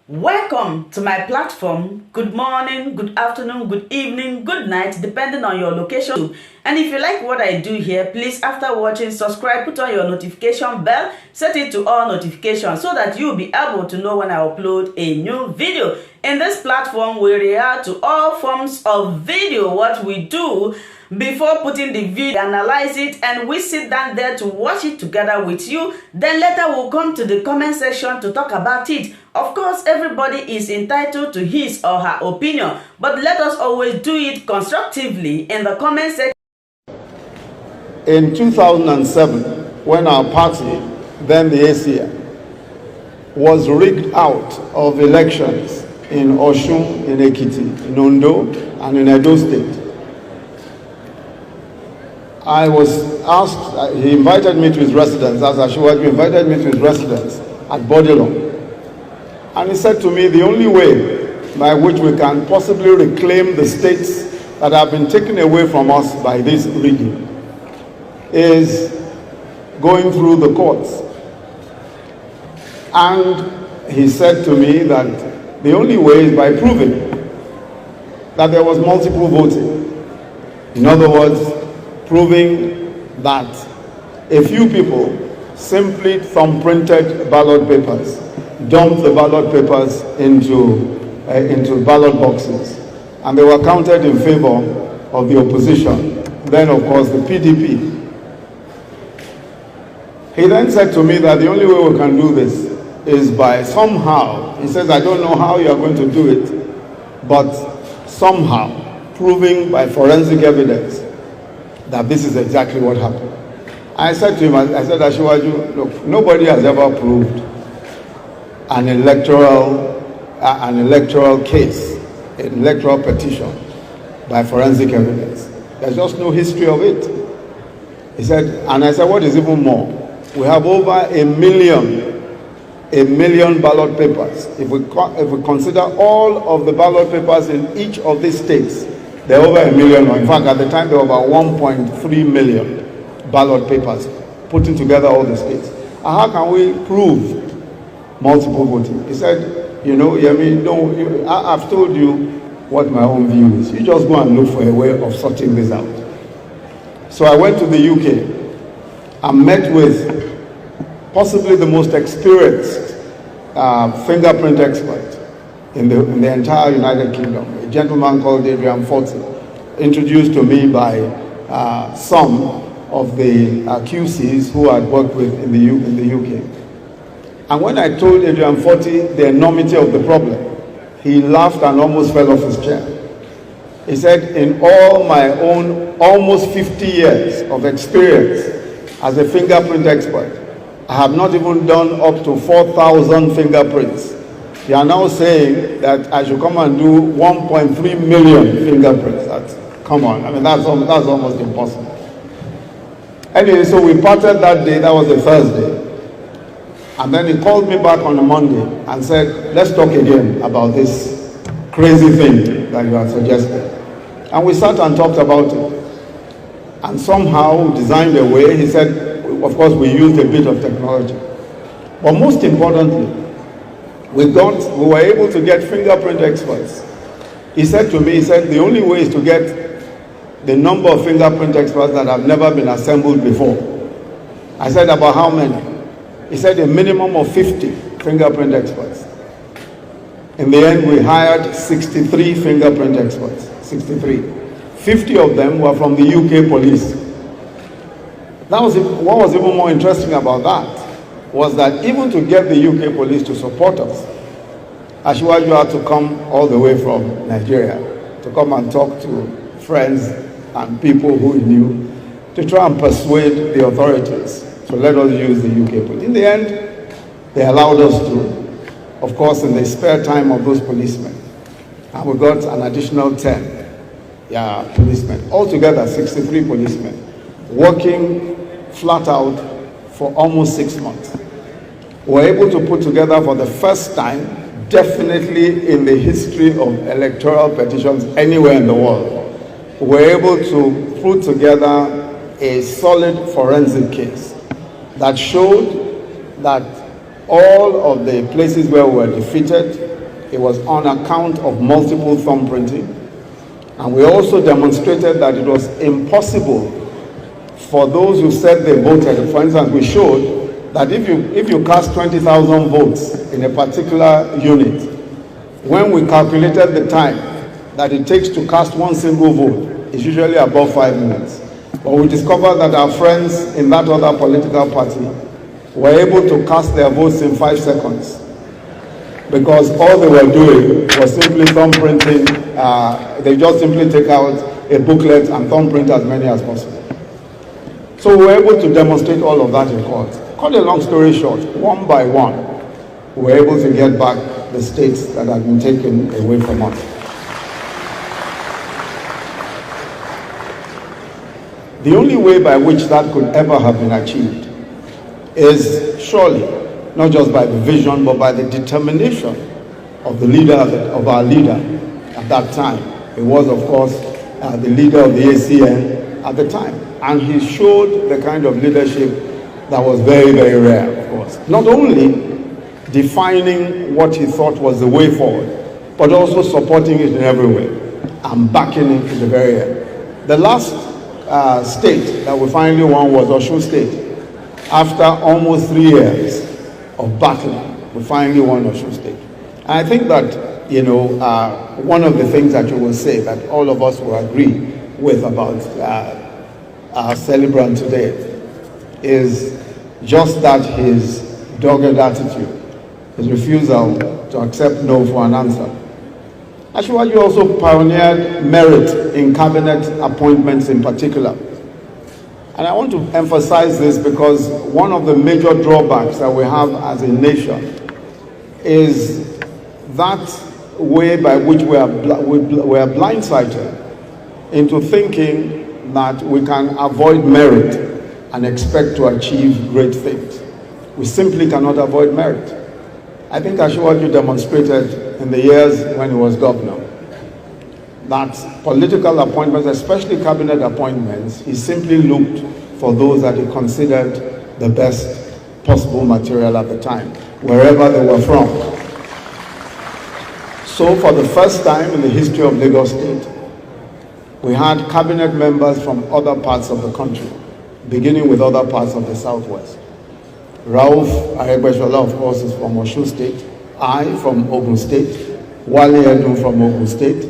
Welcome to my platform. Good morning, good afternoon, good evening, good night, depending on your location. And if you like what I do here, please, after watching, subscribe, put on your notification bell, set it to all notifications so that you'll be able to know when I upload a new video. In this platform, we react to all forms of video. What we do before putting the video, analyze it, and we sit down there to watch it together with you. Then later we'll come to the comment section to talk about it. Of course, everybody is entitled to his or her opinion, but let us always do it constructively in the comment section. In 2007, when our party, then the ACN, was rigged out of elections in Osun, in Ekiti, in Ondo, and in Edo State, I was asked, he invited me to his residence, as Asorock invited me to his residence at Bodilon. And he said to me, the only way by which we can possibly reclaim the states that have been taken away from us by this rigging is going through the courts. And he said to me that the only way is by proving that there was multiple voting. In other words, proving that a few people simply thumbprinted ballot papers, dumped the ballot papers into ballot boxes, and they were counted in favor of the opposition, then of course the PDP. He then said to me that the only way we can do this is by somehow, he says, I don't know how you are going to do it, but somehow proving by forensic evidence that this is exactly what happened. I said to him, I said, Asorock, look, nobody has ever proved an electoral case, an electoral petition by forensic evidence. There's just no history of it. He said, and I said, what is even more? We have over a million ballot papers. If we consider all of the ballot papers in each of these states, there are over a million. In fact, at the time, there were about 1.3 million ballot papers, putting together all the states. And how can we prove multiple voting? He said, you know, I've told you what my own view is. You just go and look for a way of sorting this out. So I went to the UK and met with possibly the most experienced fingerprint expert in the entire United Kingdom, a gentleman called Pl0T, introduced to me by some of the QCs who I'd worked with in the UK. And when I told Pl0T the enormity of the problem, he laughed and almost fell off his chair. He said, in all my own almost 50 years of experience as a fingerprint expert, I have not even done up to 4,000 fingerprints. They are now saying that I should come and do 1.3 million fingerprints. Come on, I mean, that's almost impossible. Anyway, so we parted that day, that was a Thursday. And then he called me back on a Monday and said, let's talk again about this crazy thing that you had suggested. And we sat and talked about it. And somehow designed a way. He said, of course, we used a bit of technology. But most importantly, we were able to get fingerprint experts. He said to me, he said, the only way is to get the number of fingerprint experts that have never been assembled before. I said, about how many? He said, a minimum of 50 fingerprint experts. In the end, we hired 63 fingerprint experts, 63. 50 of them were from the UK police. What was even more interesting about that was that even to get the UK police to support us, Asorock had to come all the way from Nigeria to come and talk to friends and people who he knew to try and persuade the authorities to let us use the UK police. In the end, they allowed us to, of course, in the spare time of those policemen. And we got an additional 10 policemen. Altogether, 63 policemen working flat out for almost 6 months. We were able to put together for the first time, definitely in the history of electoral petitions anywhere in the world, we were able to put together a solid forensic case that showed that all of the places where we were defeated it was on account of multiple thumb printing. And we also demonstrated that it was impossible for those who said they voted. For instance, we showed that if you cast 20,000 votes in a particular unit, when we calculated the time that it takes to cast one single vote, it's usually above 5 minutes. But we discovered that our friends in that other political party were able to cast their votes in 5 seconds, because all they were doing was simply thumb printing. They just simply take out a booklet and thumb print as many as possible. So we were able to demonstrate all of that in court. Cut a long story short, one by one, we were able to get back the states that had been taken away from us. The only way by which that could ever have been achieved is surely not just by the vision, but by the determination of the leader, of our leader at that time. It was, of course, the leader of the ACN at the time. And he showed the kind of leadership that was very, very rare, of course. Not only defining what he thought was the way forward, but also supporting it in every way and backing it to the very end. The last state that we finally won was Osun State. After almost 3 years of battling, we finally won Osun State. And I think that, you know, one of the things that you will say that all of us will agree with about our celebrant today is just that his dogged attitude, his refusal to accept no for an answer. Asiwaju also pioneered merit in cabinet appointments in particular. And I want to emphasize this because one of the major drawbacks that we have as a nation is that way by which we are blindsided into thinking that we can avoid merit and expect to achieve great things. We simply cannot avoid merit. I think Asiwaju demonstrated in the years when he was governor that political appointments, especially cabinet appointments, he simply looked for those that he considered the best possible material at the time, wherever they were from. So for the first time in the history of Lagos State, we had cabinet members from other parts of the country, beginning with other parts of the Southwest. Rauf Aregbesola, of course, is from Osun State. I from Ogun State. Wale Edun from Ogun State.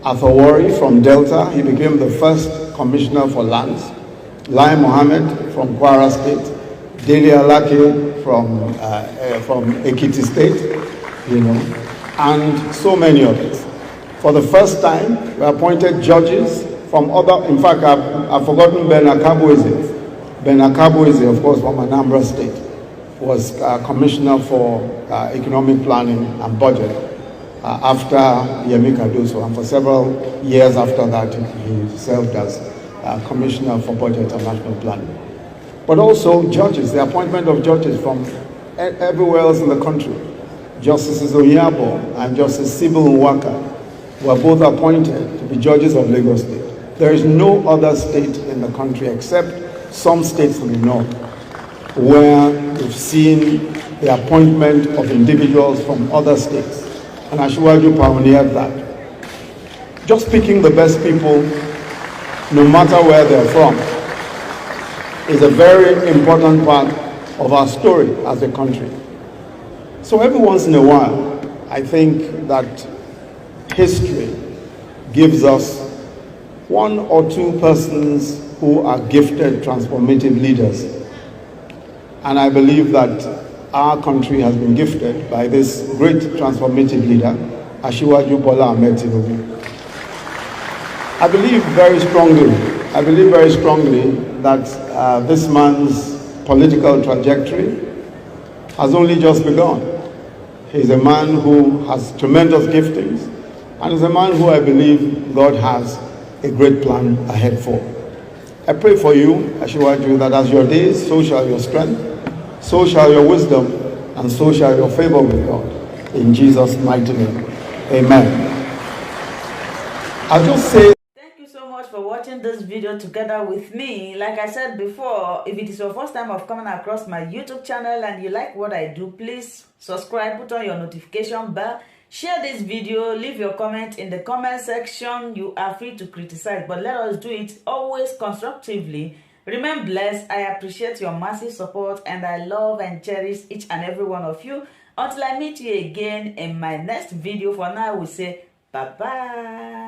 Athawari from Delta. He became the first commissioner for lands. Lai Mohammed from Kwara State. Dele Alake from Ekiti State, you know, and so many others. For the first time, we appointed judges from other, in fact, I've forgotten Ben Akabueze. Ben Akabueze, of course, from Anambra State, was commissioner for economic planning and budget after Yemi Cardoso, and for several years after that, he served as commissioner for budget and national planning. But also judges, the appointment of judges from everywhere else in the country. Justices Onyabo and Justice Sibyl Nwaka were both appointed to be judges of Lagos State. There is no other state in the country except some states in the north where we've seen the appointment of individuals from other states. And Asiwaju pioneered that. Just picking the best people, no matter where they're from, is a very important part of our story as a country. So every once in a while, I think that history gives us one or two persons who are gifted transformative leaders. And I believe that our country has been gifted by this great transformative leader, Asiwaju Bola Ahmed Tinubu. I believe very strongly that this man's political trajectory has only just begun. He's a man who has tremendous giftings, and is a man who I believe God has a great plan ahead for. I pray for you, Asiwaju, that as your days, so shall your strength, so shall your wisdom, and so shall your favor with God. In Jesus' mighty name, amen. I'll just say, thank you so much for watching this video together with me. Like I said before, if it is your first time of coming across my YouTube channel and you like what I do, please subscribe, put on your notification bell, Share this video, leave your comment in the comment section. You are free to criticize, but let us do it always constructively. Remain blessed. I appreciate your massive support and I love and cherish each and every one of you. Until I meet you again in my next video, for now we say bye-bye.